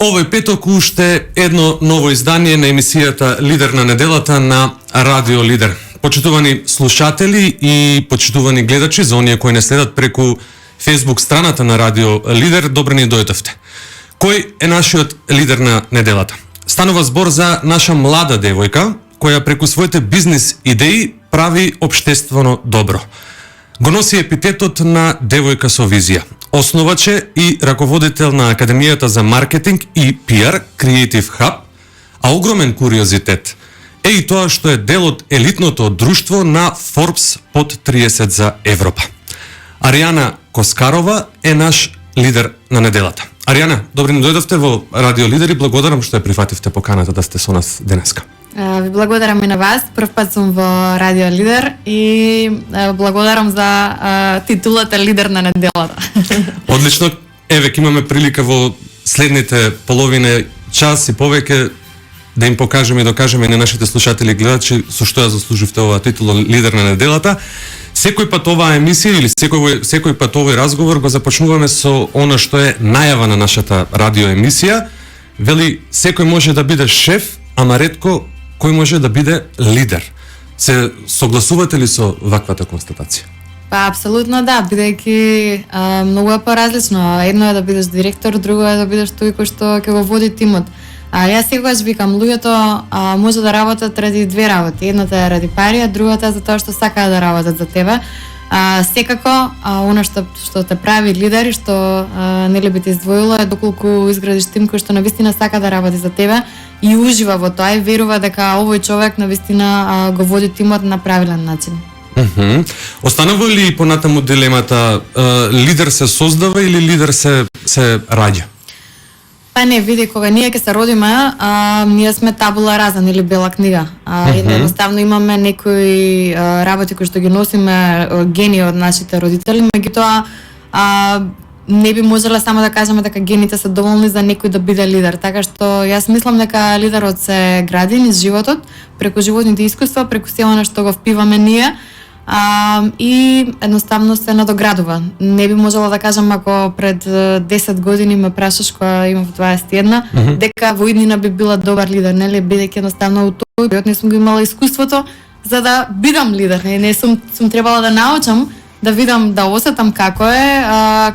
Овој петок уште едно ново издание на емисијата Лидер на неделата на Радио Лидер. Почитувани слушатели и почитувани гледачи, за оние кои не следат преку Facebook страната на Радио Лидер, добре ни дојдовте. Кој е нашиот лидер на неделата? Станува збор за наша млада девојка, која преку своите бизнис идеи прави општествено добро. Го носи епитетот на девојка со визија. Основаче и раководител на Академијата за маркетинг и PR Creative Hub, а огромен куриозитет е и тоа што е дел од елитното друштво на Forbes под 30 за Европа. Аријана Коскарова е наш лидер на неделата. Аријана, добре ни дојдовте во Радио Лидер и благодарам што ја прифативте поканата да сте со нас денеска. Ви благодарам и на вас. Прв пат сум во Радио Лидер и благодарам за титулата Лидер на неделата. Одлично. Еве, имаме прилика во следните половина час и повеќе да им покажеме и докажеме на нашите слушатели и гледачи со што ја заслуживте оваа титула Лидер на неделата. Секој пат оваа емисија или секој пат овој разговор го започнуваме со она што е најава на нашата радио емисија. Вели, секој може да биде шеф, ама ретко кој може да биде лидер. Се согласувате ли со ваквата констатација? Па, апсолутно да, бидејќи многу е поразлично. Едно е да бидеш директор, друго е да бидеш тој кој што ќе го води тимот. Јас секогаш викам, луѓето може да работат ради две работи. Едната е ради пари, а другата е за тоа што сакаат да работат за тебе. Секако, она што те прави лидер и што нели би те издвоило е доколку изградиш тим кој што навистина сака да работи за тебе и ужива во тоа и верува дека овој човек навистина го води тимот на правилен начин. Останува ли понатаму дилемата лидер се создава или лидер се раѓа? Па не, види, кога ние ќе се родиме, ние сме табула раза или бела книга. Едноставно имаме некои работи кои што ги носиме гени од нашите родители, меѓутоа не би можела само да кажеме дека гените се доволни за некој да биде лидер. Така што јас мислам дека лидерот се гради низ животот, преку животните искуства, преку се она што го впиваме ние, и едноставно се надоградува. Не би можела да кажам ако пред 10 години ме прашаш кога имав 21, дека во иднина би била добар лидер, нели, бидејќи едноставно у тој период не сум го имала искуството за да бидам лидер. Не сум требала да научам, да видам, да осетам како е,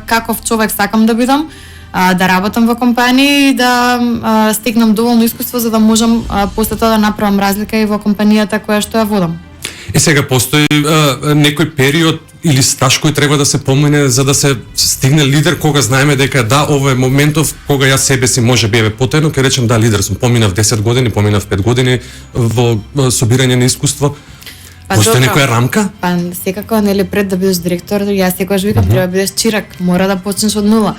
каков човек сакам да бидам, да работам во компанија и да стекнам доволно искуство за да можам после тоа да направам разлика и во компанијата која што ја водам. И сега постои некој период или стаж кој треба да се помине за да се стигне лидер, кога знаеме дека да, ова е моментов кога јас себе си можеби еве потајно ќе речем да, лидер сум, поминав 10 години, поминав 5 години во собирање на искуство. Постои некоја рамка? Па секако, нели, пред да бидеш директор, јас секогаш викам треба да бидеш чирак, мора да почнеш од нула.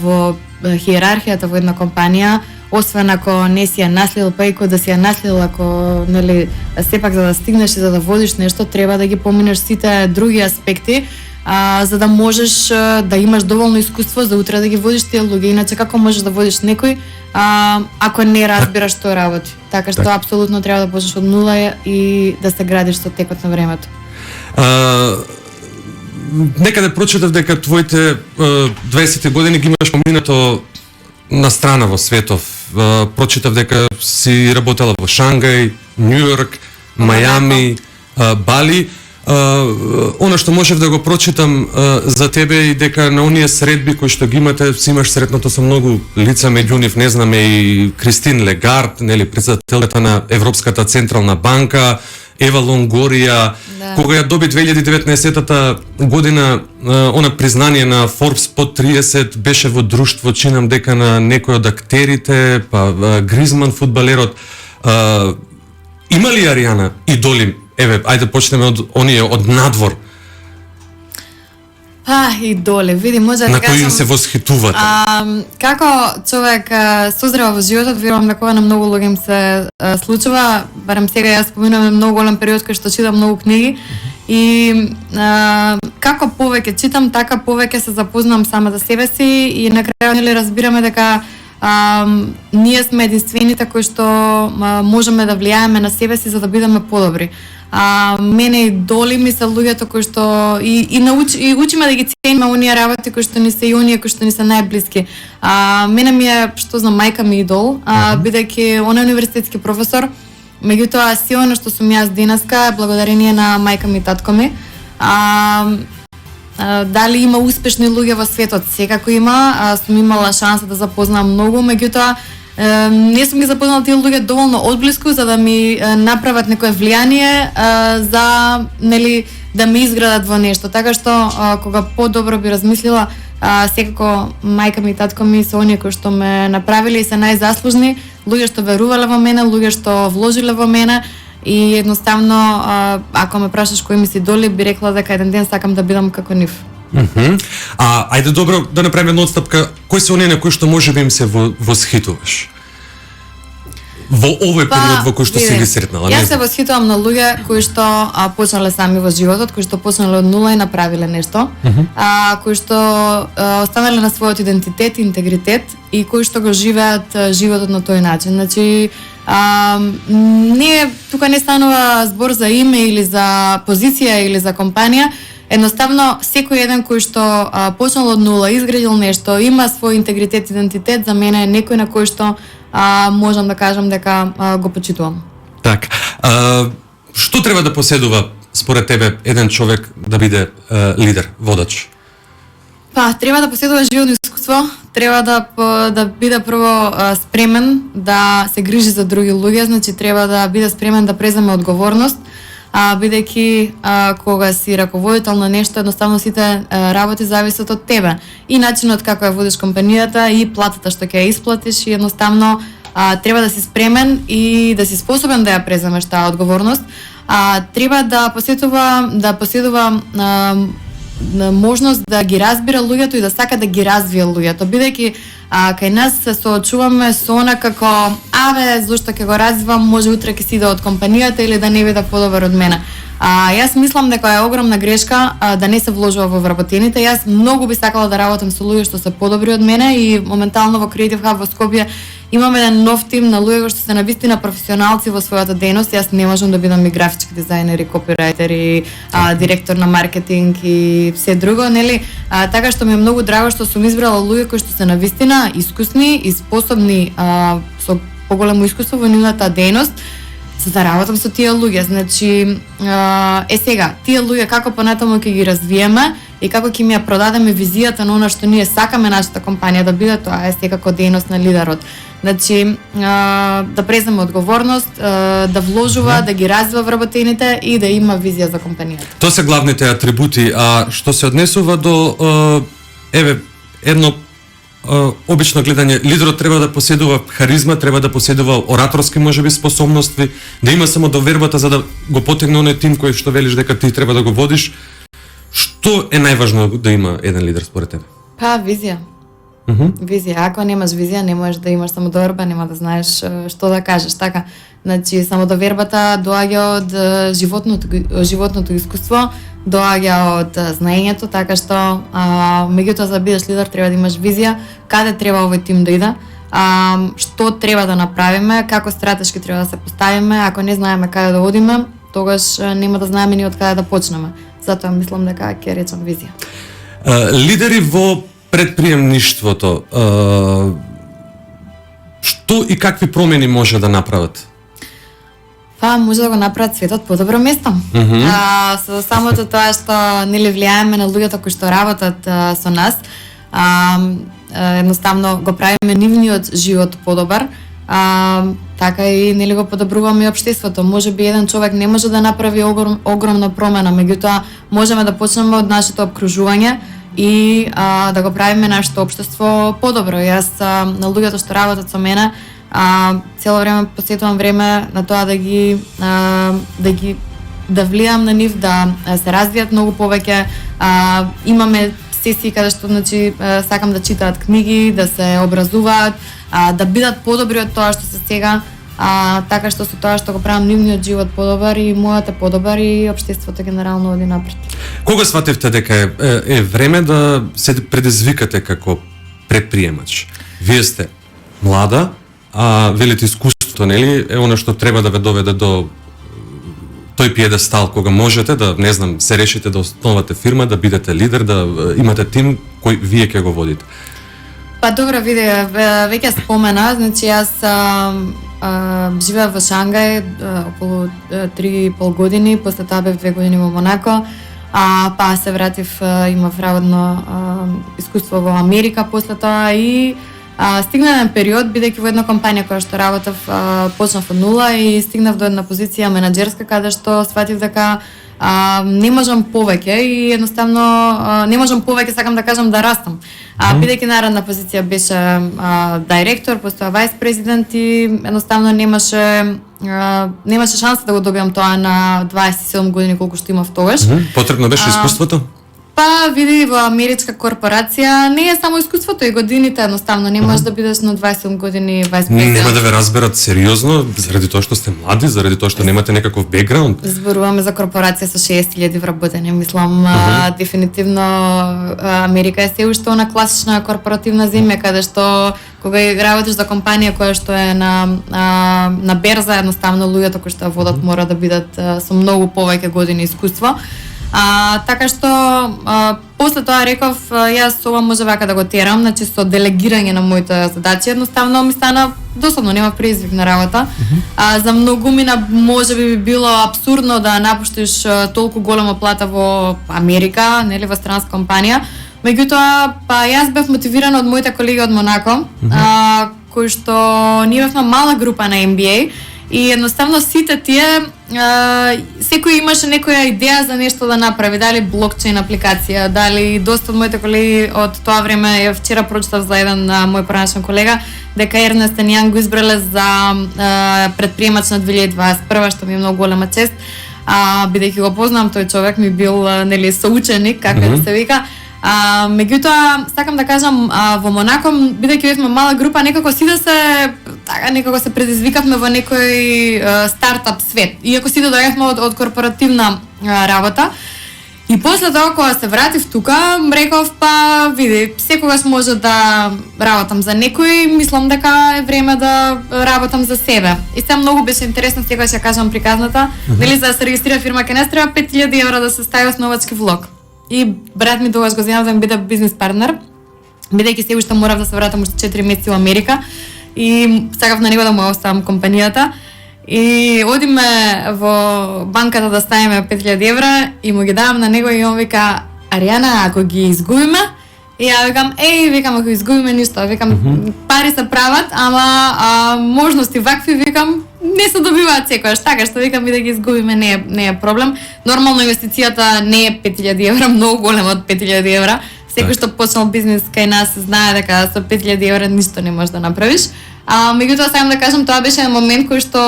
Во хиерархијата во една компанија, освен ако не си ја наследил, па и кога да си ја наследил, ако нели сепак за да стигнеш и за да водиш нешто, треба да ги поминеш сите други аспекти, за да можеш да имаш доволно искуство за утре да ги водиш тие луѓе. Иначе како можеш да водиш некој ако не разбираш што работи? Така што апсолутно треба да почнеш од нула и да се градиш со текот на времето. Некаде прочитав дека твоите 20 години ги имаш поминато на страна во светов. Прочитав дека си работела во Шангај, Њујорк, Мајами, Бали. Она што можев да го прочитам за тебе и дека на оние средби кои што ги имате, си имаш сретното со многу лица, меѓу нив не знаме и Кристин Легард, нели, председателката на Европската централна банка, Ева Лонгорија, кога ја доби 2019 година она признание на Forbes под 30, беше во друштво, чинам дека на некој од актерите, па Гризман фудбалерот. Има ли Аријана идоли? Еве, ајде почнеме од оние од надвор. Идоле, види, може да кажам... На кои им се восхитувате? Како човек созрева во животот, верувам дека на многу луѓе им се случува, барем сега јас споминувам многу голем период кај што читам многу книги и како повеќе читам, така повеќе се запознам сама за себе си и на крај нели разбираме дека ние сме единствените кои што можеме да влијаеме на себе си за да бидеме подобри. Мене идоли ми се луѓето кои што и учиме да ги цениме оние работи кои што ни се и оние кои што ни се најблиски. Мене ми е, што знам, мајка ми идол, бидејќи она е универзитетски професор. Меѓутоа, се оно што сум јас денеска е благодарение на мајка ми и татко ми. Дали има успешни луѓе во светот? Секако има. Сум имала шанса да запознам многу, меѓутоа не сум ги запознала тие луѓе доволно одблиску за да ми направат некое влијание за, нели, да ме изградат во нешто. Така што кога подобро би размислила, секако мајка ми и татко ми се оние кои што ме направиле и се најзаслужни, луѓе што верувале во мене, луѓе што вложиле во мене. И едноставно, ако ме прашаш кои ми се идоли, би рекла дека еден ден сакам да бидам како нив. Ајде добро да направиме една отстапка. Кои се оние на кои што можеби им се восхитуваш? Во овој период во кој што си ги сретнала? Јас се восхитувам на луѓе кои што почнале сами во животот, кои што почнале од нула и направиле нешто, кои што останале на својот идентитет и интегритет и кои што го живеат животот на тој начин. Значи, тука не станува збор за име или за позиција или за компанија. Едноставно, секој еден кој што почнал од нула, изградил нешто, има свој интегритет, идентитет, за мене е некој на кој што можам да кажам дека го почитувам. Так. Што треба да поседува според тебе еден човек да биде лидер, водач? Треба да поседува животно искуство, треба да биде прво спремен да се грижи за други луѓе, значи треба да биде спремен да преземе одговорност, бидејќи кога си раководител на нешто, едноставно сите работи зависат од тебе. И начинот како ја водиш компанијата, и платата што ќе ја исплатиш, и едноставно треба да си спремен и да си способен да ја преземеш таа одговорност. Треба да поседува можност да ги разбира луѓето и да сака да ги развие луѓето, бидејќи кај нас се соочуваме со она како зошто ќе го развивам, може утре ќе си иде од компанијата или да не биде подобар од мене. Јас мислам дека е огромна грешка да не се вложува во вработените. Јас многу би сакала да работам со луѓе што се подобри од мене и моментално во Creative Hub во Скопје имаме еден нов тим на луѓе што се навистина професионалци во својата дејност. Јас не можам да бидам и графички дизајнер, и копирајтер, и директор на маркетинг и се друго, нели? Така што ми е многу драго што сум избрала луѓе кои што се навистина искусни и способни со поголемо искуство во нивната дејност, за да работам со тие луѓе. Значи, сега, тие луѓе како понатаму ќе ги развиеме и како ќе ми ја продадеме визијата на она што ние сакаме нашата компанија да биде, тоа е секако дејност на лидерот. Значи, да преземе одговорност, да вложува, да ги развива вработените и да има визија за компанијата. Тоа се главните атрибути, а што се однесува до едно обично гледање, лидерот треба да поседува харизма, треба да поседува ораторски можеби способности, да има само довербата за да го потегне оној тим кој што велиш дека ти треба да го водиш. Што е најважно да има еден лидер според тебе? Визија. Визија. Ако немаш визија, не можеш да имаш самодоверба, нема да знаеш што да кажеш, така. Значи, самодовербата доаѓа од животното искуство, доаѓа од знаењето, така што меѓутоа за да бидеш лидер треба да имаш визија, каде треба овој тим да иде, што треба да направиме, како стратешки треба да се поставиме. Ако не знаеме каде да одиме, тогаш нема да знаеме ни од каде да почнеме. Затоа мислам дека ќе речам визија. Лидери во предприемништвото, што и какви промени може да направат? Може да го направат светот подобро место. Со самото тоа што нели влијаеме на луѓето кои што работат со нас, едноставно го правиме нивниот живот подобар, така и нели го подобруваме и општеството. Можеби еден човек не може да направи огромна промена, меѓутоа можеме да почнеме од нашето опкружување и да го правиме нашето општество подобро. Јас на луѓето што работат со мене цело време посветувам време на тоа да влијам на нив, да се развијат многу повеќе. Имаме сесии каде што сакам да читаат книги, да се образуваат, да бидат подобри од тоа што се сега, така што со тоа што го правам нивниот живот подобар и мојот е подобар и општеството генерално оди напред. Кога сватевте дека е време да се предизвикате како предприемач? Вие сте млада, велите искуството, нели, е она што треба да ве доведе до тој пиедестал кога можете да, не знам, се решите да основате фирма, да бидете лидер, да имате тим кој вие ќе го водите? Па добро, види, веќе спомена, значи јас живеев во Шангај околу 3,5 години, после тоа бев 2 години во Монако, па се вратив, имав работно искуство во Америка после тоа и стигна еден период, бидејќи во една компанија која што работев, почнав од нула и стигнав до една позиција менаџерска каде што сватив дека не можам повеќе и едноставно не можам повеќе, сакам да кажам, да растам. Бидејќи наредна позиција беше директор, после тоа вајс президент и едноставно немаше шанса да го добиам тоа на 27 години колку што имав тогаш. Потребно беше искуството? Па, види, во америчка корпорација не е само искуството и годините, едноставно не можеш да бидеш на 27 години вајс президент. Нема да ве разберат сериозно заради тоа што сте млади, заради тоа што немате некаков бекграунд. Зборуваме за корпорација со 60.000 вработени, мислам, дефинитивно Америка е се уште она класична корпоративна земја каде што кога работиш за компанија која што е на берза, едноставно луѓето кои што водат мора да бидат со многу повеќе години искуство. Така што после тоа реков јас ова може вака да го терам, значи со делегирање на моите задачи, едноставно ми стана досадно, нема предизвик на работа. За многумина можеби би било апсурдно да напуштиш толку голема плата во Америка, нели, во странска компанија. Меѓутоа, па јас бев мотивирана од моите колеги од Монако, кои што ние бевме мала група на MBA и едноставно сите тие секој имаше некоја идеја за нешто да направи, дали блокчейн апликација, дали доста од моите колеги од тоа време, вчера прочитав за еден мој поранешен колега дека Ернест енд Јанг го избрале за предприемач на 2021, што ми е многу голема чест, бидејќи го познавам тој човек, ми бил нели соученик, како да се вика. Меѓутоа, сакам да кажам, во Монако, бидејќи бевме мала група, некако се предизвикавме во некој стартап свет. Иако сите доаѓавме од корпоративна работа. И после тоа, кога се вратив тука, реков, па, види, секогаш може да работам за некој, мислам дека е време да работам за себе. И се многу беше интересно, секогаш ја кажам приказната, дали за да се регистрира фирма ке не треба 5.000 евра да се стави основачки влог. И брат ми тогаш го земав да ми биде бизнес партнер, бидејќи се уште морав да се вратам уште 4 месеци во Америка и сакав на него да му оставам компанијата. И одиме во банката да ставиме 5.000 евра и му ги давам на него и он вика: Аријана, ако ги изгубиме? И ја викам: викам, ако изгубиме ништо, викам, пари се прават, ама можности вакви, викам, не се добиваат секојаш, така што викам и да ги изгубиме не е проблем. Нормално инвестицијата не е 5.000 евра, многу голема од 5.000 евра. Секој што почнал бизнес кај нас знае дека со 5.000 евра ништо не можеш да направиш. Меѓутоа сакам да кажам, тоа беше момент кој што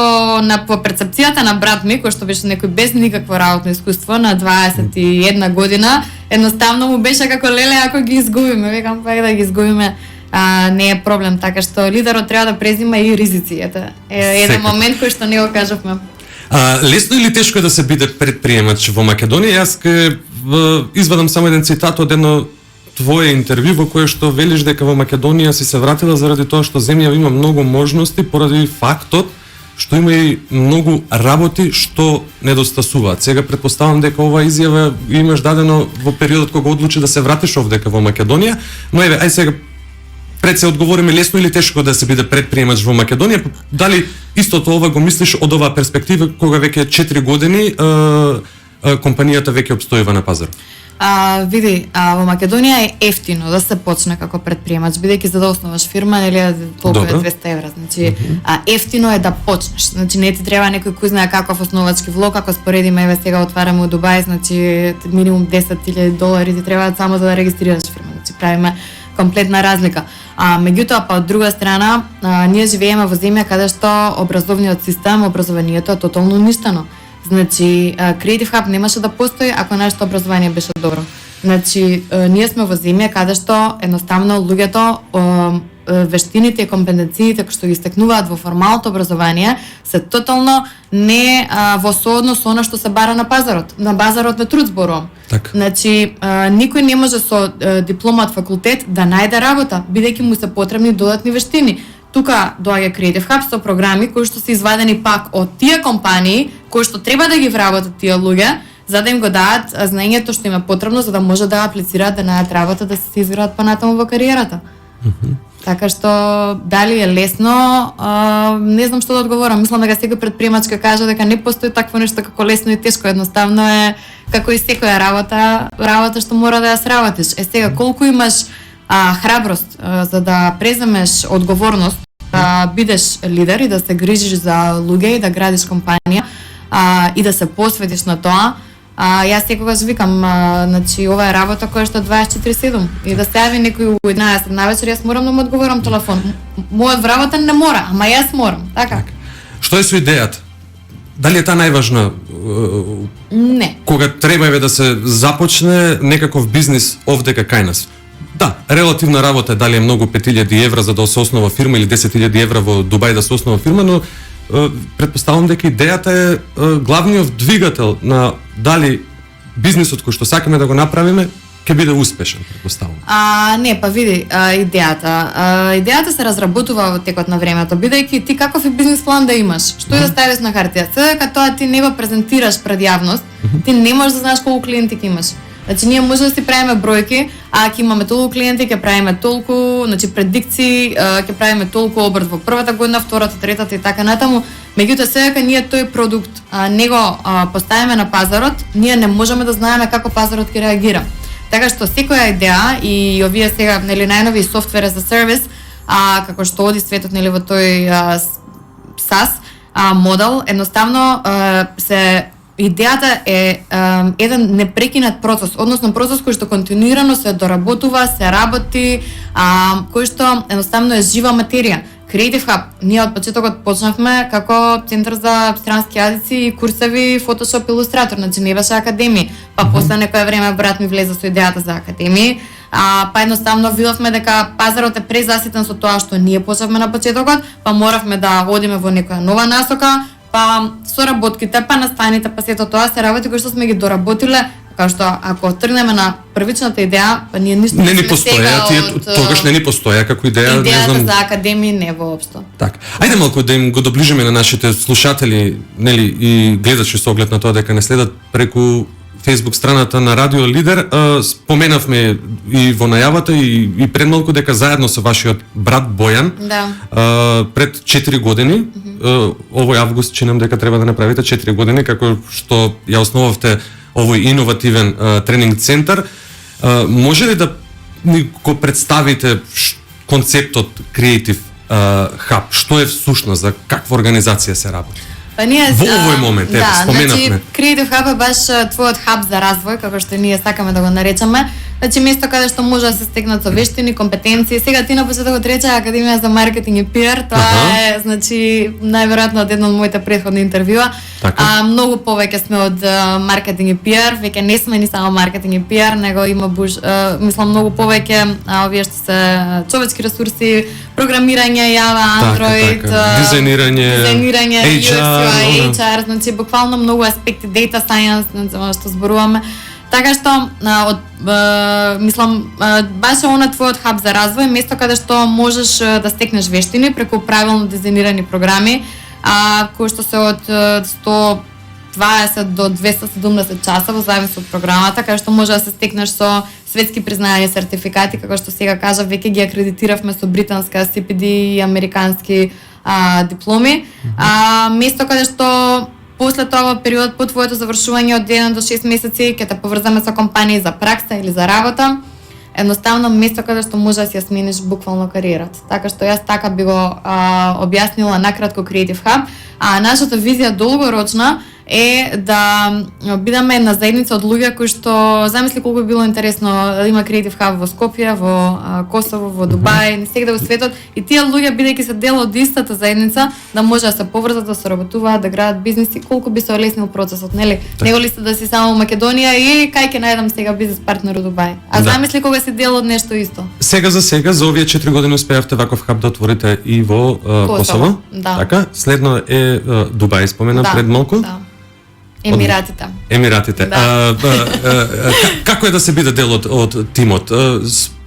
по перцепцијата на брат ми, кој што беше некој без никакво работно искуство на 21 година, едноставно му беше како леле ако ги изгубиме, викам па да ги изгубиме. Не е проблем, така што лидерот треба да презима и ризици. Ете, еден момент кој што не го кажавме. Лесно или тешко е да се биде предприемач во Македонија? Јас ке извадам само еден цитат од едно твое интервју во кое што велиш дека во Македонија си се вратила заради тоа што земјава има многу можности поради фактот што има и многу работи што недостасуваат. Сега претпоставам дека ова изјава имаш дадено во периодот кога одлучи да се вратиш овдека во Македонија, но еве, ај сега пред се одговориме лесно или тешко да се биде предприемач во Македонија, дали истото ова го мислиш од оваа перспектива кога веќе 4 години компанијата веќе обстојува на пазар? Види, во Македонија е ефтино да се почне како предприемач, бидејќи за да основаш фирма, нели, толку е 200 евра, значи ефтино е да почнеш. Значи не ти треба некој кој знае каков основачки влог, ако споредиме еве сега отвараме у Дубај, значи минимум $10,000 ти треба само за да регистрираш фирма, значи правиме комплетна разлика. Меѓутоа, па од друга страна, ние живееме во земја каде што образовниот систем, образованието е тотално уништено. Значи, Creative Hub немаше да постои ако нашето образование беше добро. Значи, ние сме во земја каде што едноставно луѓето вештините и компетенциите кои што ги стекнуваат во формалното образование се тотално не во сооднос со она што се бара на пазарот. На базарот на труд зборувам. Так. Значи, никој не може со диплома од факултет да најде работа, бидејќи му се потребни додатни вештини. тука доаѓа Creative Hub со програми кои што се извадени пак од тие компании кои што треба да ги вработат тие луѓе, за да им го дадат знаењето што им е потребно за да може да аплицираат, да најдат работа, да се изградат понатаму во кариерата. Така што дали е лесно, не знам што да одговорам. Мислам дека секој претприемач ќе каже дека не постои такво нешто како лесно и тешко, едноставно е како и секоја работа што мора да ја сработиш. Сега колку имаш храброст за да преземеш одговорност, да бидеш лидер и да се грижиш за луѓе и да градиш компанија и да се посветиш на тоа. Јас секогаш викам, значи ова е работа која што 24/7 и да се јави некој у 11 навечер, јас морам да му одговорам телефон. Мојот вработен не мора, ама јас морам, така. Што е со идејата? Дали е таа најважна? Не. Кога треба да се започне некаков бизнис овдека кај нас. Да, релативна работа е дали е многу 5000 евра за да се основа фирма или 10.000 евра во Дубај да се основа фирма, но претпоставам дека идејата е главниот двигател на дали бизнисот кој што сакаме да го направиме ќе биде успешен, претпоставам. Не, па види, идејата се разработува во текот на времето, бидејќи ти каков е бизнис план да имаш, што и да ставиш на хартија. Се дека тоа ти не го презентираш пред јавност, ти не можеш да знаеш колку клиенти ќе имаш. Значи ние може да си правиме бројки, ќе имаме толку клиенти, ќе правиме толку, значи предикции, ќе правиме толку обрт во првата година, втората, третата и така натаму. Меѓутоа се дека ние тој продукт не го поставиме на пазарот, ние не можеме да знаеме како пазарот ќе реагира. Така што секоја идеја и овие сега нели најнови софтвер as a service, како што оди светот нели во тој SaaS модел, едноставно идејата е еден непрекинат процес, односно процес кој што континуирано се доработува, се работи, кој што едноставно е жива материја. Creative Hub, ние од почетокот почнавме како центар за странски јазици и курсеви Photoshop Illustrator, значи не беше академија. Па после некое време брат ми влезе со идејата за академија, па едноставно видовме дека пазарот е презаситен со тоа што ние почнавме на почетокот, па моравме да одиме во некоја нова насока, па соработките, па настаните, па сето тоа се работи кои што сме ги доработиле, како што ако тргнеме на првичната идеја, па ние ништо не ни постоја, тогаш не ни постоја како идеја, не знам. Идејата за академија не воопшто. Така. Ајде малку да им го доближиме на нашите слушатели, нели и гледачи со оглед на тоа дека не следат преку Facebook страната на Радио Лидер. Споменавме и во најавата и пред малку дека заедно со вашиот брат Бојан, пред 4 години, овој август чинам дека треба да направите 4 години како што ја основавте овој иновативен тренинг центар. Може ли да ни го представите концептот Creative Hub? Што е всушност, за каква организација се работи? Па ние во овој момент, споменавме. Значи, Creative Hub е баш твојот хаб за развој, како што ние сакаме да го наречеме. Значи место каде што може да се стекнат со вештини, компетенции. Сега ти на почетокот рече Академија за маркетинг и пиар, тоа е значи најверојатно од едно од моите претходни интервјуа. Многу повеќе сме од маркетинг и пиар, веќе не сме ни само маркетинг и пиар, него има мислам многу повеќе овие што се човечки ресурси, програмирање, Java, Android, дизајнирање, HR, значи буквално многу аспекти, data science, што зборуваме. Така што мислам баш е она твојот хаб за развој, место каде што можеш да стекнеш вештини преку правилно дизајнирани програми, кои што се од 120 до 270 часа во зависност од програмата, каде што може да се стекнеш со светски признаени сертификати, како што сега кажа, веќе ги акредитиравме со британска CPD и американски дипломи. Место каде што после тоа период по твоето завршување од 1 до 6 месеци ќе те поврзаме со компании за пракса или за работа. Едноставно место каде што може да си ја смениш буквално кариерата. Така што јас така би го објаснила накратко Creative Hub. Нашата визија долгорочна е да бидеме една заедница од луѓе кои што замисли колку би било интересно да има Creative Hub во Скопје, во Косово, во Дубај, секаде во светот и тие луѓе бидејќи се дел од истата заедница да може да се поврзат, да соработуваат, да градат бизниси, колку би се олеснил процесот, нели? Него ли сте да си само Македонија и кај ќе најдам сега бизнис партнер во Дубај. Замисли кога си дел од нешто исто. Сега за овие 4 години успеавте ваков хаб да отворите и во Косово. Така, следно е Дубај спомена пред малку. Емиратите. Како е да се биде дел од тимот?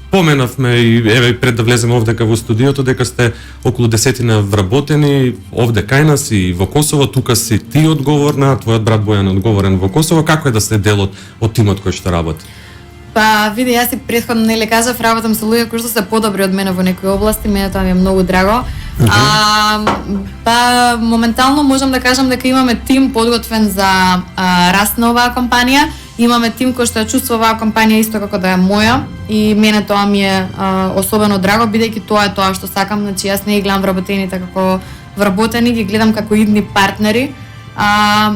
Споменавме и еве пред да влеземе овде во студиото дека сте околу 10 вработени овде кај нас и во Косово, тука си ти одговорна, твојот брат Бојан е одговорен во Косово, како е да сте дел од тимот кој што работи? Па види, јас и претходно нели кажав, работам со луѓе кои што се подобри од мене во некои области, мене тоа ми е многу драго. Па моментално можам да кажам дека имаме тим подготвен за раст на оваа компанија. Имаме тим кој што ја чувствува оваа компанија исто како да е моја и мене тоа ми е особено драго, бидејќи тоа е тоа што сакам, значи јас не ги гледам вработените како вработени, ги гледам како идни партнери.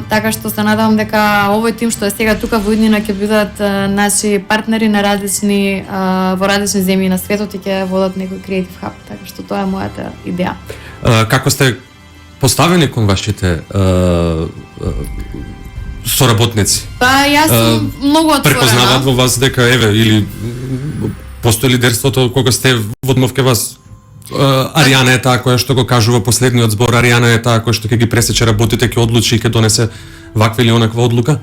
Така што се надевам дека овој тим што е сега тука во иднина ќе бидат наши партнери на различни во различни земји на светот и ќе водат некој креатив хаб, така што тоа е мојата идеја. Како сте поставени кон вашите соработници? Па јас сум многу отворена. Препознаваат во вас дека еве или постои лидерството кога сте во одмов ке вас? Аријана е таа која што го кажува последниот збор, Аријана е таа која што ќе ги пресече работите, ќе одлучи и ќе донесе ваква или онаква одлука?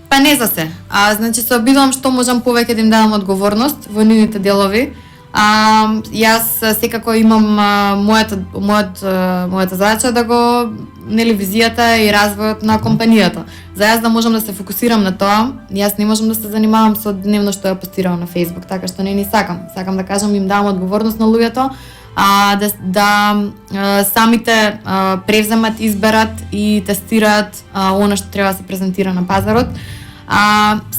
Па не за се. Значи се обидувам што можам повеќе да им дадам одговорност во нивните делови. Јас секако имам мојата задача да го нели визијата и развојот на компанијата. За јас да можам да се фокусирам на тоа, јас не можам да се занимавам со дневно што ја постирам на Facebook, така што не ни сакам. Сакам да кажам им давам одговорност на луѓето, да самите превземат, изберат и тестираат она што треба да се презентира на пазарот.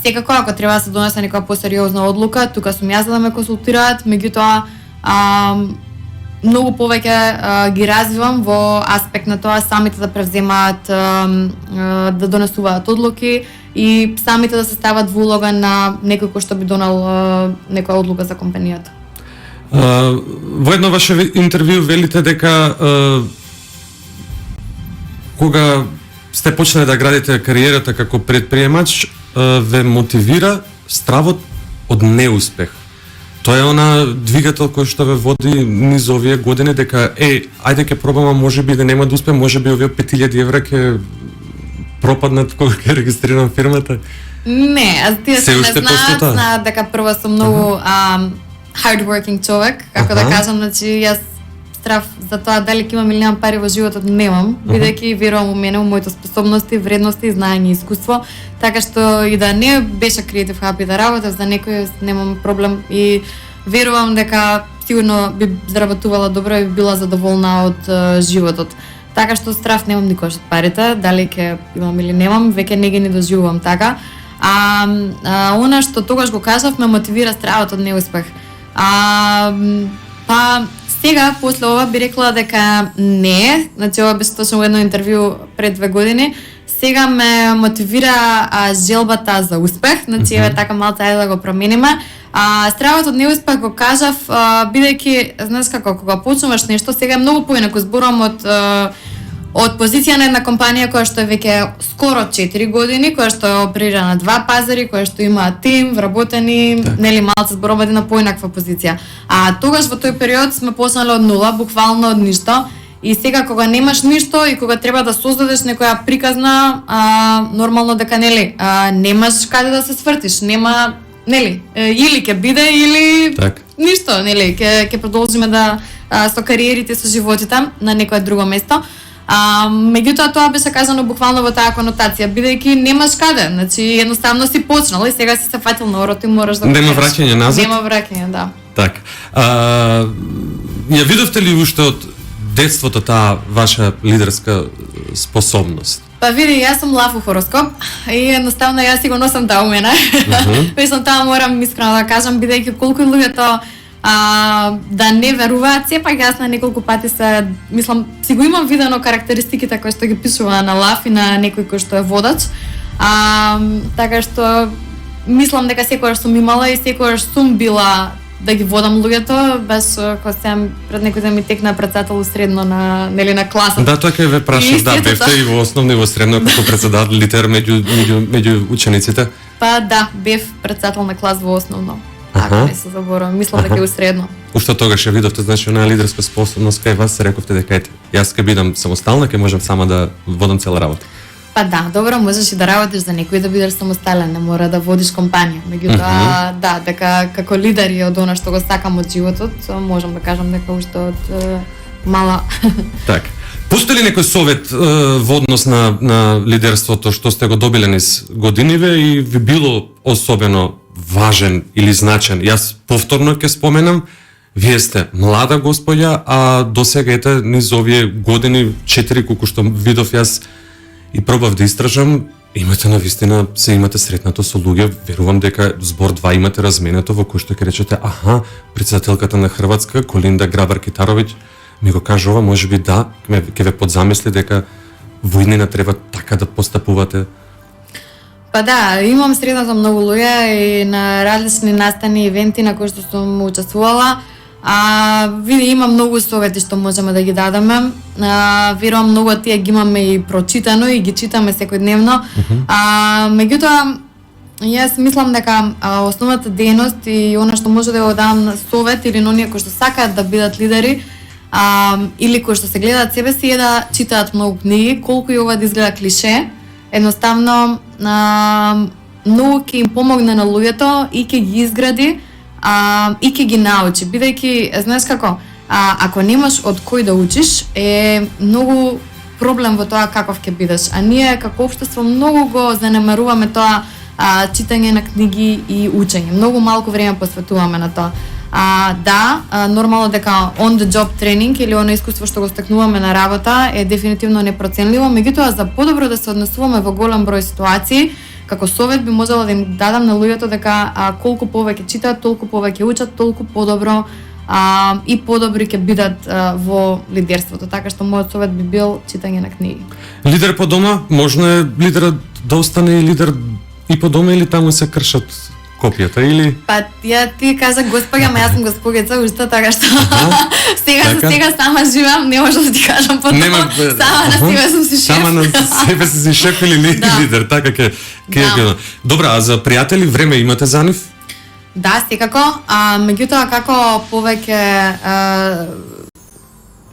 Секако ако треба да се донесе некоја посериозна одлука, тука сум јас да ме консултираат, меѓутоа многу повеќе ги развивам во аспект на тоа самите да превземаат, да донесуваат одлуки и самите да се стават во улога на некој кој што би донел некоја одлука за компанијата. Во едно ваше интервју велите дека кога сте почнале да градите кариерата како предприемач, ве мотивира стравот од неуспех. Тоа е она двигател кој што ве води низ овие години дека ајде ќе пробаме, можеби да нема да успеам, можеби овие 5000 евра ќе пропаднат кога ќе регистрирам фирмата. Не, тие се не знаат дека прво сум многу hardworking човек, како да кажам, значи јас страв за тоа дали ќе имам или немам пари во животот немам, бидејќи верувам во мене, во моите способности, вредности, знаење и искуство, така што и да не беше креатив хаб и да работев за некој немам проблем и верувам дека сигурно би заработувала добро и би била задоволна од животот. Така што страв немам никош од парите, дали ќе имам или немам, веќе не ги не доживувам така. Она што тогаш го кажав ме мотивира стравот од неуспех. Па сега после ова би рекла дека не, значи ова беше точно во едно интервју пред 2 години. Сега ме мотивира желбата за успех, значи еве така малку ајде да го промениме. Стравот од неуспех го кажав бидејќи знаеш како кога почнуваш нешто, сега е многу поинаку, зборувам од позиција на една компанија која што е веќе скоро 4 години, која што оперира на 2 пазари, која што има тим, вработени, нели малку зборувам една поинаква позиција. Тогаш во тој период сме почнале од нула, буквално од ништо. И сега кога немаш ништо и кога треба да создадеш некоја приказна, нормално дека нели немаш каде да се свртиш, нема нели или ќе биде или ништо, нели ќе продолжиме да со кариерите, со животите на некое друго место. Меѓутоа тоа беше кажано буквално во таа конотација, бидејќи немаш каде, значи едноставно си почнал и сега си се фатил на орот и мораш да нема враќање назад. Нема враќање, да. Така. Ја видовте ли уште од детството таа ваша лидерска способност? Па види, јас сум лав у хороскоп и едноставно јас си го носам таа у мене. Мислам тоа морам искрено да кажам, бидејќи колку луѓето да не веруваат, сепак јас на неколку пати мислам, си го имам видено карактеристиките кои што ги пишува на лав и на некој кој што е водач. Така што мислам дека секогаш сум имала и секогаш сум била да ги водам луѓето, без кога сам пред некој да ми текна председател средно на нели на класата. Да, тоа ќе ве прашав, да, бевте и во основно и во средно како председател лидер меѓу учениците. Па да, бев председател на клас во основно. Ако не се заборам, мислам дека е средно. Уште тогаш ја видовте, значи, онаа лидерска способност кај вас, се рековте дека ете, јас ќе бидам самостална, ќе можам сама да водам цела работа. Па да, добро, можеш и да работиш за некој да бидеш самостален, не мора да водиш компанија. Меѓутоа, да, дека како лидер и од она што го сакам од животот, можам да кажам дека уште од мала. Така. Постои ли некој совет во однос на лидерството што сте го добиле низ годиниве и ви било особено важен или значен? Јас повторно ќе споменам, вие сте млада господја, а досега ете низ овие години 4 колку што видов јас и пробав да истражам, имате навистина, се имате сретнато со луѓе, верувам дека збор 2 имате разменето во кој што ќе речете, аха, председателката на Хрватска, Колинда Грабар-Китаровиќ, ми го кажува, можеби да, ќе ве подзамисли дека во иднина треба така да постапувате. Па да, имам сретнато многу луѓе и на различни настани и ивенти на кои што сум учествувала. Види, има многу совети што можеме да ги дадеме. Верувам многу од тие ги имаме и прочитано и ги читаме секојдневно. Меѓутоа, јас мислам дека основната дејност и она што може да го дам на совет или на оние кои што сакаат да бидат лидери, или кои што се гледаат себе си е да читаат многу книги, колку и ова да изгледа клише, едноставно многу ќе им помогне на луѓето и ќе ги изгради и ќе ги научи, бидејќи, знаеш како, ако немаш од кој да учиш, е многу проблем во тоа каков ќе бидеш. А ние како општество многу го занемаруваме тоа читање на книги и учење. Многу малку време посветуваме на тоа. Да, нормално дека on the job тренинг или оно искуство што го стекнуваме на работа е дефинитивно непроценливо, меѓутоа за подобро да се однесуваме во голем број ситуации, како совет би можела да им дадам на луѓето дека колку повеќе читаат, толку повеќе учат, толку подобро и подобри ќе бидат во лидерството. Така што мојот совет би бил читање на книги. Лидер по дома, можно е лидерот да остане и лидер и по дома или таму се кршат копијата или? Па ти кажа госпоѓа, ама јас сум госпогица уште, така што сега сама живеам, не можам да ти кажам по тоа. Сама на себе сум си шеф. Сама на себе си шеф или лидер, така ќе ќе. Добра, а за пријатели време имате за нив? Да, секако, меѓутоа како повеќе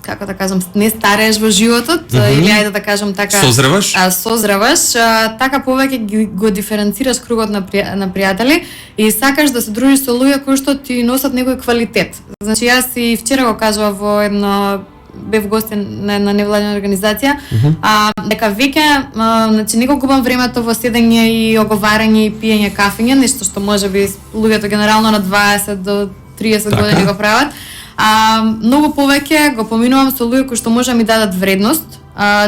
како да кажам, не старееш во животот, или ајде да кажам така, созреваш, така повеќе го диференцираш кругот на пријатели и сакаш да се дружиш со луѓе кои што ти носат некој квалитет. Значи јас и вчера го кажував во едно, бев гостин на една невладина организација, дека веќе, значи не го губам времето во седење и оговарање и пиење кафење, нешто што можеби луѓето генерално на 20 до 30 години го прават. Многу повеќе го поминувам со луѓе кои што може да ми дадат вредност,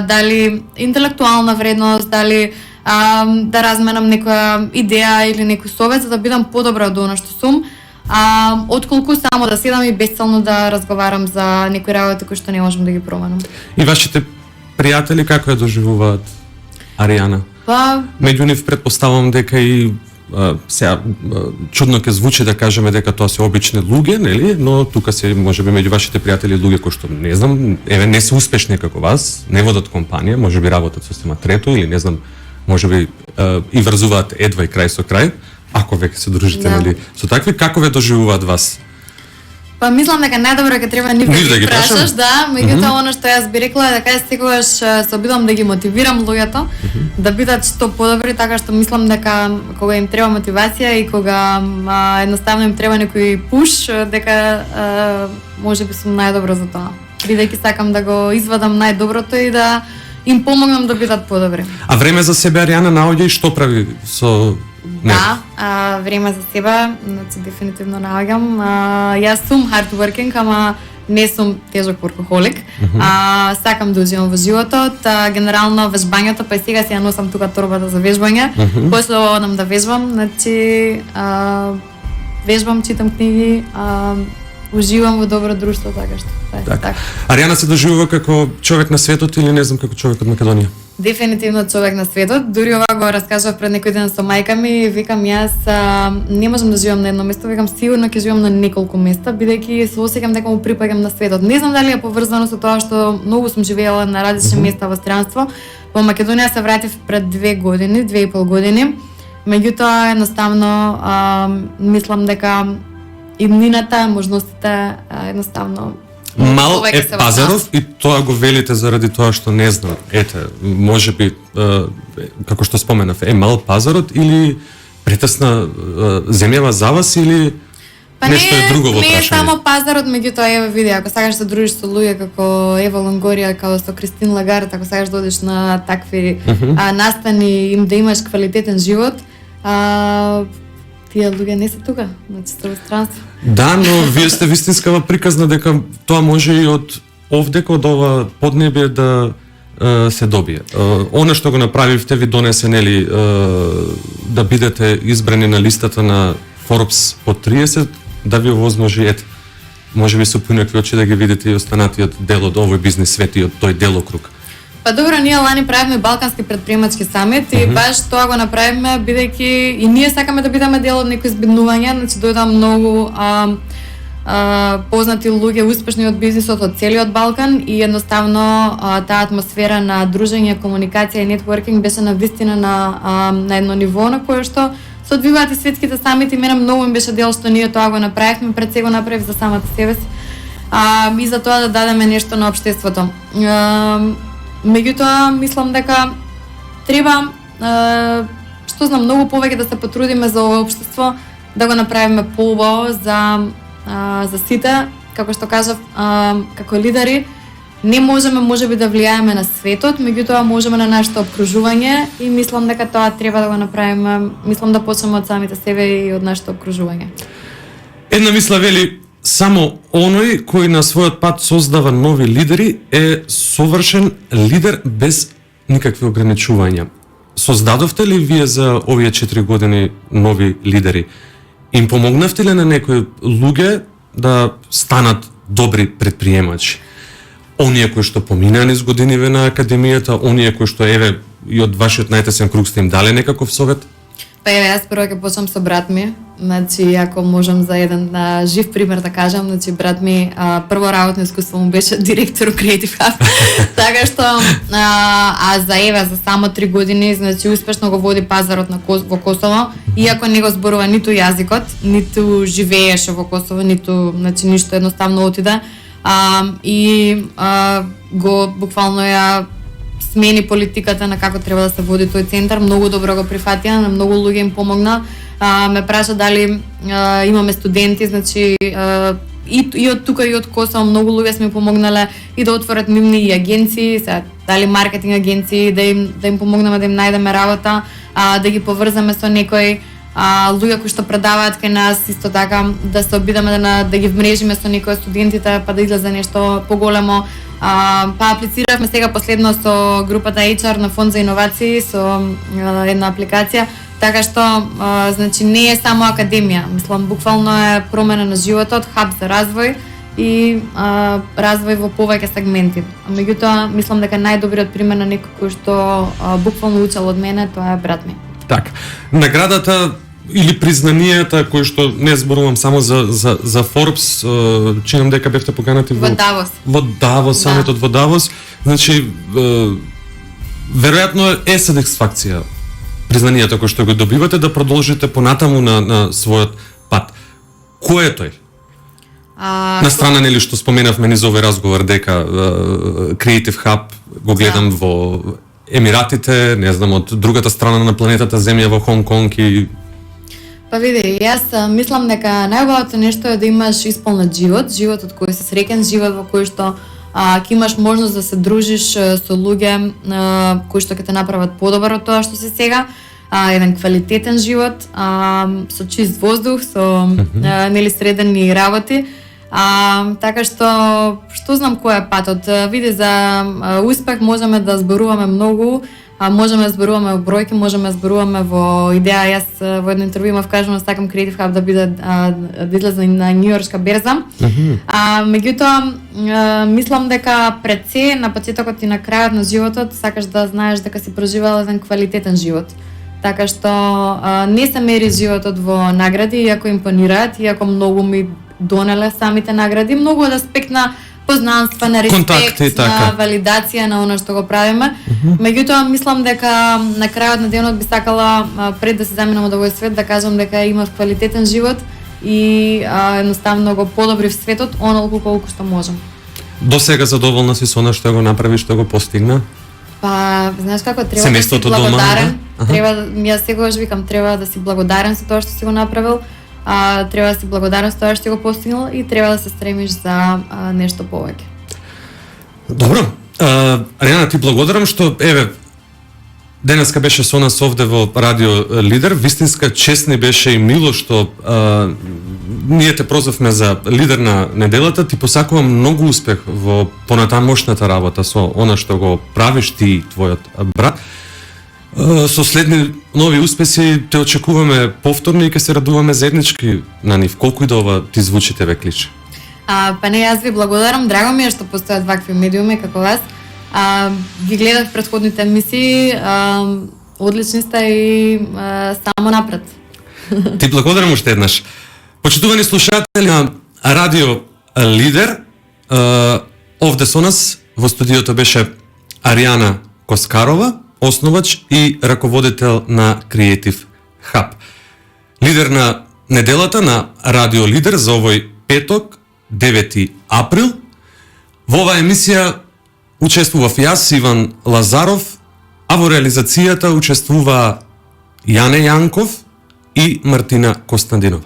дали интелектуална вредност, дали да разменам некоја идеја или некој совет за да бидам подобра од она што сум, отколку само да седам и бесцелно да разговарам за некои работи кои што не можам да ги променам. И вашите пријатели како ја доживуваат Аријана? Меѓу нив претпоставувам дека и сега чудно ќе звучи да кажеме дека тоа се обични луѓе, нели? Но тука се можеби меѓу вашите пријатели луѓе кои што не знам, еве не се успешни како вас, не водат компанија, можеби работат со система трето или не знам, можеби и врзуваат едва и крај со крај, ако веќе се дружите, нели? Со такви како ве доживуваат вас? Па мислам дека најдобро ќе треба нив да ги прашаш, да, меѓутоа она што јас би рекла е дека јас секогаш се обидам да ги мотивирам луѓето да бидат што подобри, така што мислам дека кога им треба мотивација и кога едноставно им треба некој пуш, дека можеби сум најдобро за тоа. Бидејќи сакам да го извадам најдоброто и да им помогнам да бидат подобри. А време за себе Аријана наоѓа и што прави со Да, време за себе, значи дефинитивно наоѓам. Јас сум hard working, ама не сум тежок workaholic. Сакам да уживам во животот, генерално вежбањето, па и сега си ја носам тука торбата за вежбање. После одам да вежбам, значи вежбам, читам книги, уживам во добро друштво, така што така. Аријана се доживува како човек на светот или не знам како човек од Македонија? Дефинитивно човек на светот. Дури ова го раскажав пред некој ден со мајка ми, викам јас не можам да живеам на едно место, викам сигурно ќе живеам на неколку места, бидејќи се осеќам дека му припаѓам на светот. Не знам дали е поврзано со тоа што многу сум живеела на различни места во странство. Во Македонија се вратив пред 2 години, 2,5 години. Меѓутоа едноставно мислам дека иднината, можностите едноставно Мал повеќе е се во пазарот и тоа го велите заради тоа што не знам. Ете, можеби како што споменав, е мал пазарот или претесна земјава за вас или нешто е друго во не е прашање? само пазарот, меѓутоа ева види, ако сакаш да се дружиш со луѓе како Ева Лонгорија, како со Кристин Лагард, ако сакаш да одиш на такви настани, им да имаш квалитетен живот, тие луѓе не се тука, значи се во странство. Да, но вие сте вистинскава приказна дека тоа може и од овдека, од ова поднебие да се добие. Она што го направивте ви донесе, нели, да бидете избрани на листата на Forbes по 30, да ви овозможи, ете, може би со понекви очи да ги видите и останатиот дел од овој бизнес свет и од тој делокруг. Па добро, ние лани правиме Балкански предприемачки самит и баш тоа го направиме бидејќи и ние сакаме да бидеме дел од некој збеднување, значи дојдоа многу познати луѓе, успешни од бизнисот од целиот Балкан и едноставно таа атмосфера на дружење, комуникација и нетворкинг беше навистина на едно ниво на кое што се одвиваат и светските самити. Мене многу ми беше дел што ние тоа го направивме, пред се го направив за самата себе си и за тоа да дадеме нешто на општеството. Меѓутоа, мислам дека треба, што знам, многу повеќе да се потрудиме за ова општество, да го направиме поубаво за сите, како што кажав, како лидери, не можеме можеби да влијаеме на светот, меѓутоа можеме на нашето обкружување и мислам дека тоа треба да го направиме, мислам да почнеме од самите себе и од нашето обкружување. Една мисла вели, само оној кој на својот пат создава нови лидери е совршен лидер без никакви ограничувања. Создадовте ли вие за овие 4 години нови лидери? Им помогнавте ли на некои луѓе да станат добри предприемачи? Оние кои што поминаа низ годиниве на академијата, оние кои што еве и од вашиот најтесен круг сте им дале некаков совет? Па еве, јас прво ќе почнам со брат ми. Значи, ако можам за еден жив пример да кажам, значи брат ми прво работно искуство му беше директор у Creative Hub. Така што за еве за само 3 години, значи успешно го води пазарот во Косово, иако не го зборува ниту јазикот, ниту живееше во Косово, ниту, значи ништо, едноставно отиде. Го буквално ја смени политиката на како треба да се води тој центар, многу добро го прифатија, на многу луѓе им помогна. Ме праша дали имаме студенти, значи и од тука и од Косово многу луѓе сме помогнале и да отворат нивни и агенции, дали маркетинг агенции, да им помогнеме да им најдеме работа, да ги поврзаме со некои луѓе кои што предаваат кај нас, исто така да се обидеме да ги вмрежиме со некои студентите, па да излезе нешто поголемо. Па аплициравме сега последно со групата HR на Фонд за иновации со една апликација, така што значи не е само академија, мислам буквално е промена на животот, хаб за развој и развој во повеќе сегменти. Меѓутоа мислам дека најдобриот пример на некој кој што буквално учел од мене, тоа е брат ми. Така, наградата или признанијата кои што не зборувам само за Forbes, чинам дека бевте поканати во Давос. Во Давос, самитот во Давос. Значи веројатно е сатисфакција признанијата кои што го добивате да продолжите понатаму на својот пат. Кој е тој? На страна нели што споменавме низ овој разговор дека Creative Hub го гледам во Емиратите, не знам, од другата страна на планетата Земја во Хонг Конг и... Па види, јас мислам дека најубавото нешто е да имаш исполнет живот од кој си среќен, живот во кој што ќе имаш можност да се дружиш со луѓе кои што ќе те направат подобар од тоа што си сега, еден квалитетен живот, со чист воздух, со нели средени работи. Така што знам кој е патот. Види, за успех можеме да зборуваме многу, можеме да зборуваме во бројки, можеме да зборуваме во идеја. Јас во едно интервју имав кажано сакам Creative Hub да биде да излезе на Њујоршка берза. Меѓутоа мислам дека пред се на почетокот и на крајот на животот сакаш да знаеш дека си преживел еден квалитетен живот. Така што не се мери животот во награди, иако импонираат, иако многу ми донеле самите награди, многу од аспект на познанства, на респект, на валидација на оно што го правиме. Меѓутоа, мислам дека на крајот на денот би сакала, пред да се заминам од овој свет, да кажам дека имав квалитетен живот и едноставно го подобрив светот онолку колку што можам. До сега задоволна си со она што го направи, што го постигна? Па, знаеш како, треба Семејството да си благодарен. дома, Треба, јас секогаш викам, треба да си благодарен со тоа што си го направил, треба да си благодарен со тоа што го постигнал и треба да се стремиш за нешто повеќе. Добро. Аријана, ти благодарам што, еве, денеска беше со нас овде во Радио Лидер. Вистинска чест ни беше и мило што ние те прозвавме за лидер на неделата. Ти посакувам многу успех во понатамошната работа со она што го правиш ти и твојот брат. Со следни нови успеси те очекуваме повторно и ќе се радуваме заеднички на нив. Колку и да ова ти звучи тебе клич? Па не, јас ви благодарам, драго ми е што постојат вакви медиуми како вас. Ги гледав претходните емисии, одлични сте и само напред. Ти благодарам уште еднаш. Почитувани слушатели на Радио Лидер, овде со нас во студиото беше Аријана Коскарова, основач и раководител на Creative Hub. Лидер на неделата на Радио Лидер за овој петок, 9 април. Во оваа емисија учествував јас, Иван Лазаров, а во реализацијата учествува Јане Јанков и Мартина Костандинова.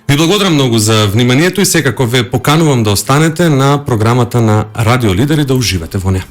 Ви благодарам многу за вниманието и секако ве поканувам да останете на програмата на Радио Лидер и да уживате во неа.